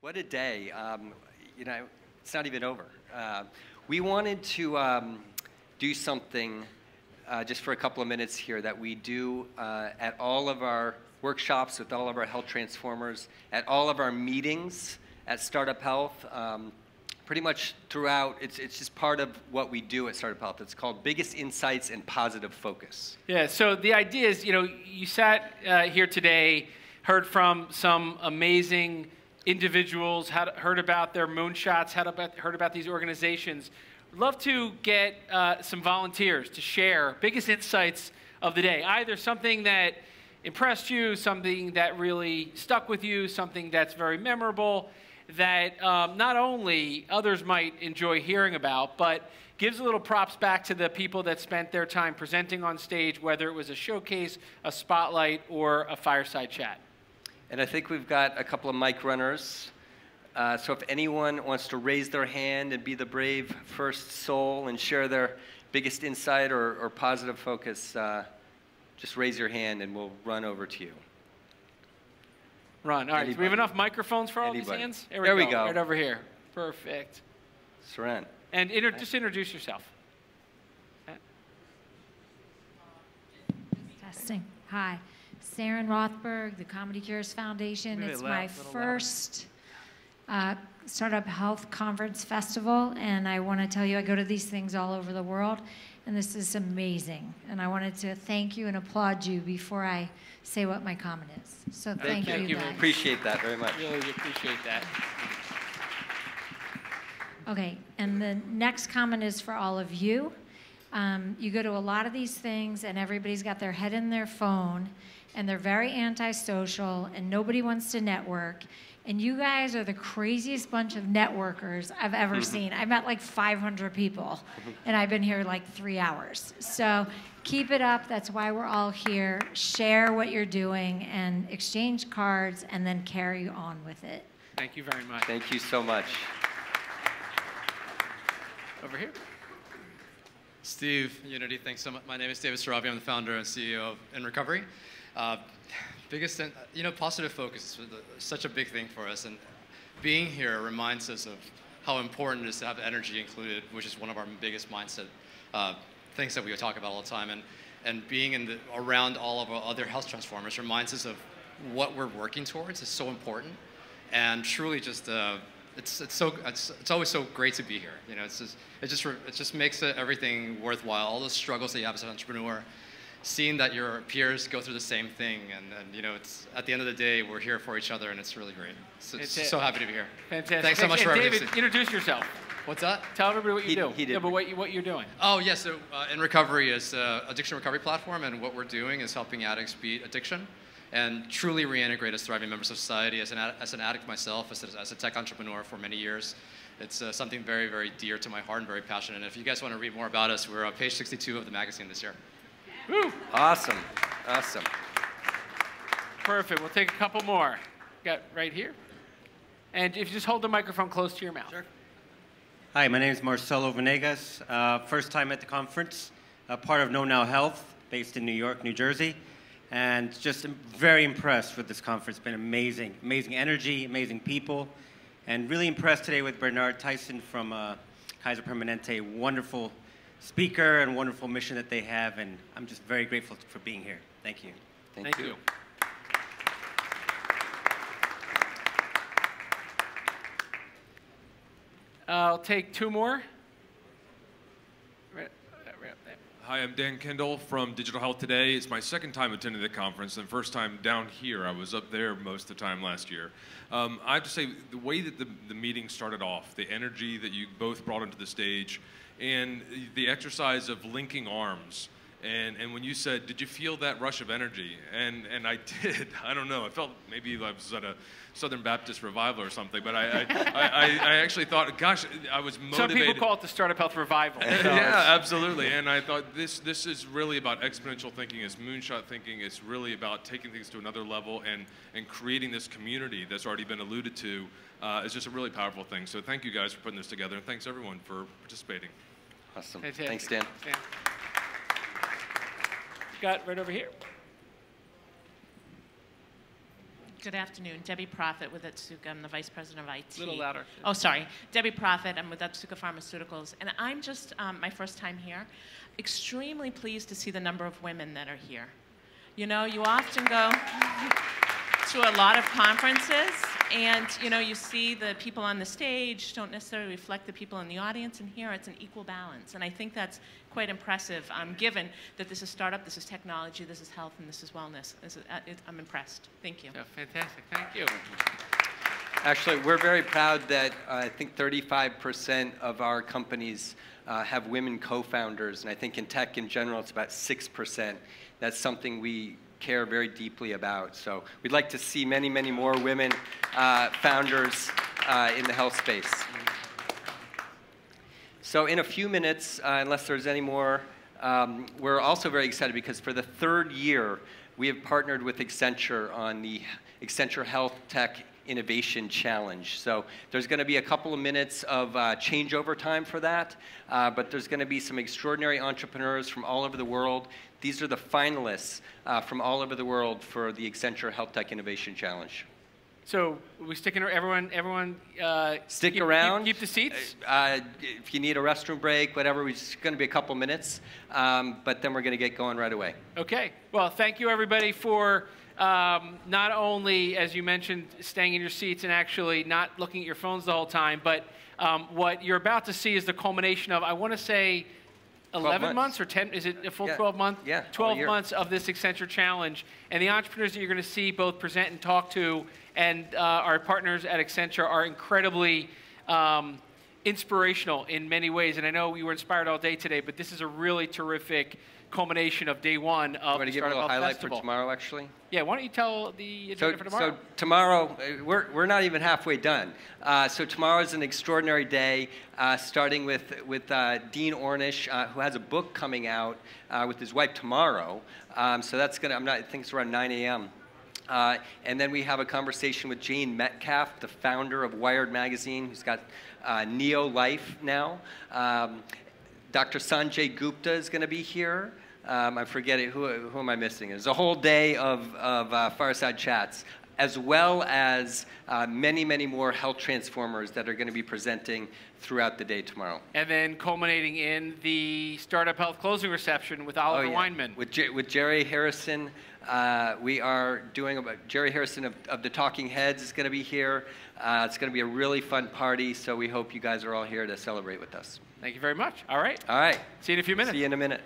What a day. You know, it's not even over. We wanted to do something just for a couple of minutes here that we do at all of our workshops with all of our health transformers, at all of our meetings at Startup Health. Pretty much throughout, it's just part of what we do at Startup Health. It's called Biggest Insights and Positive Focus. Yeah, so the idea is, you know, you sat here today, heard from some amazing individuals, heard about their moonshots, heard about these organizations. I'd love to get some volunteers to share biggest insights of the day, either something that impressed you, something that really stuck with you, something that's very memorable, that not only others might enjoy hearing about, but gives a little props back to the people that spent their time presenting on stage, whether it was a showcase, a spotlight, or a fireside chat. And I think we've got a couple of mic runners. So if anyone wants to raise their hand and be the brave first soul and share their biggest insight or positive focus, just raise your hand and we'll run over to you. Run. All right. Do we have enough microphones for all these hands? There we go. Right over here. Perfect. Saran. And just introduce yourself. Testing. Hi. Saren Rothberg, the Comedy Cures Foundation. It's my first Startup Health Conference Festival, and I want to tell you I go to these things all over the world, and this is amazing. And I wanted to thank you and applaud you before I say what my comment is. So thank you guys. Appreciate that very much. Really appreciate that. Okay, and the next comment is for all of you. You go to a lot of these things, and everybody's got their head in their phone, and they're very antisocial, and nobody wants to network. And you guys are the craziest bunch of networkers I've ever seen. I met like 500 people, and I've been here like 3 hours. So keep it up. That's why we're all here. Share what you're doing and exchange cards, and then carry on with it. Thank you very much. Thank you so much. Over here. Steve, Unity, thanks so much. My name is David Sarabi. I'm the founder and CEO of In Recovery. Biggest, you know, positive focus is such a big thing for us, and being here reminds us of how important it is to have energy included, which is one of our biggest mindset things that we talk about all the time. And being around all of our other health transformers reminds us of what we're working towards is so important, and truly just it's always so great to be here. You know, it just makes everything worthwhile. All the struggles that you have as an entrepreneur. Seeing that your peers go through the same thing, and you know, it's at the end of the day, we're here for each other, and it's really great. So happy to be here. Fantastic. Thanks so much for David, everything. introduce yourself. What's that? Tell everybody what you do. He did. Yeah, but what you're doing. Oh, yes. So In Recovery is an addiction recovery platform, and what we're doing is helping addicts beat addiction and truly reintegrate as thriving members of society. As an addict myself, as a tech entrepreneur for many years, it's something very, very dear to my heart and very passionate. And if you guys want to read more about us, we're on page 62 of the magazine this year. Woo. Awesome. Awesome. Perfect. We'll take a couple more. Got right here. And if you just hold the microphone close to your mouth. Sure. Hi, my name is Marcelo Venegas. First time at the conference. Part of Know Now Health, based in New York, New Jersey. And just very impressed with this conference. It's been amazing. Amazing energy, amazing people. And really impressed today with Bernard Tyson from Kaiser Permanente. Wonderful speaker and wonderful mission that they have, and I'm just very grateful for being here. Thank you. Thank you. I'll take two more. Right up there. Hi, I'm Dan Kendall from Digital Health Today. It's my second time attending the conference, and first time down here. I was up there most of the time last year. I have to say, the way that the meeting started off, the energy that you both brought into the stage, and the exercise of linking arms. And when you said, did you feel that rush of energy? And I did. I don't know. I felt maybe I was at a Southern Baptist revival or something, but I actually thought, gosh, I was motivated. Some people call it the Startup Health Revival. So yeah, absolutely. And I thought this is really about exponential thinking. It's moonshot thinking. It's really about taking things to another level and creating this community that's already been alluded to. It's just a really powerful thing. So thank you guys for putting this together, and thanks everyone for participating. Awesome. Fantastic. Thanks, Dan. Scott, right over here. Good afternoon. Debbie Profit with Otsuka. I'm the Vice President of IT. A little louder. Oh, sorry. Debbie Profit. I'm with Otsuka Pharmaceuticals. And I'm just my first time here. Extremely pleased to see the number of women that are here. You know, you often go to a lot of conferences, and you see the people on the stage don't necessarily reflect the people in the audience, and here it's an equal balance. And I think that's quite impressive, given that this is startup, this is technology, this is health, and this is wellness. I'm impressed. Thank you. Yeah, fantastic. Thank you. Actually, we're very proud that I think 35% of our companies have women co-founders, and I think in tech in general it's about 6%. That's something we care very deeply about. So we'd like to see many, many more women founders in the health space. So in a few minutes, unless there's any more, we're also very excited because for the third year, we have partnered with Accenture on the Accenture Health Tech Innovation Challenge. So there's going to be a couple of minutes of changeover time for that, but there's going to be some extraordinary entrepreneurs from all over the world. These are the finalists from all over the world for the Accenture Health Tech Innovation Challenge. So we sticking everyone Stick around. Keep the seats. If you need a restroom break, whatever, it's going to be a couple minutes, but then we're going to get going right away. Okay. Well, thank you everybody for not only, as you mentioned, staying in your seats and actually not looking at your phones the whole time, but what you're about to see is the culmination of, I want to say, 11 months or 10, is it a full 12 months? Yeah, 12 months of this Accenture Challenge. And the entrepreneurs that you're going to see both present and talk to, and our partners at Accenture are incredibly inspirational in many ways. And I know we were inspired all day today, but this is a really terrific culmination of day one of Want to the give a Startup little Health highlight Festival. for tomorrow, actually? Yeah, why don't you tell the agenda for tomorrow? So tomorrow, we're not even halfway done. So tomorrow is an extraordinary day, starting with Dean Ornish, who has a book coming out with his wife tomorrow. So that's going to, I think it's around 9 a.m. And then we have a conversation with Jane Metcalf, the founder of Wired Magazine, who's got Neo Life now. Dr. Sanjay Gupta is going to be here. I forget it. Who am I missing? There's a whole day of fireside chats, as well as many, many more health transformers that are going to be presenting throughout the day tomorrow. And then culminating in the Startup Health closing reception with Oliver Weinman. With Jerry Harrison. We are doing Jerry Harrison of the Talking Heads is going to be here. It's going to be a really fun party, so we hope you guys are all here to celebrate with us. Thank you very much. All right. All right. See you in a few minutes. See you in a minute.